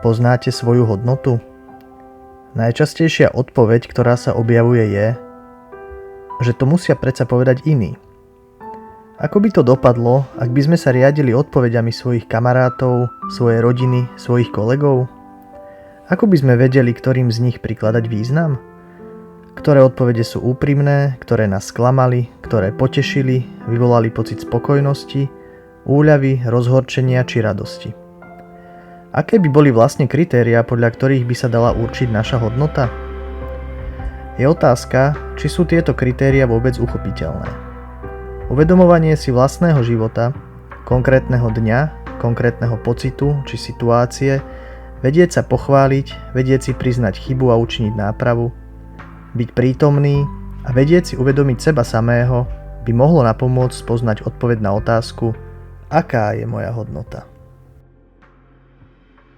Poznáte svoju hodnotu? Najčastejšia odpoveď, ktorá sa objavuje, je, že to musia predsa povedať iní. Ako by to dopadlo, ak by sme sa riadili odpoveďami svojich kamarátov, svojej rodiny, svojich kolegov? Ako by sme vedeli, ktorým z nich prikladať význam? Ktoré odpovede sú úprimné, ktoré nás sklamali, ktoré potešili, vyvolali pocit spokojnosti, úľavy, rozhorčenia či radosti? Aké by boli vlastne kritériá, podľa ktorých by sa dala určiť naša hodnota? Je otázka, či sú tieto kritériá vôbec uchopiteľné. Uvedomovanie si vlastného života, konkrétneho dňa, konkrétneho pocitu či situácie, vedieť sa pochváliť, vedieť si priznať chybu a učiniť nápravu, byť prítomný a vedieť si uvedomiť seba samého by mohlo napomôcť spoznať odpoveď na otázku, aká je moja hodnota.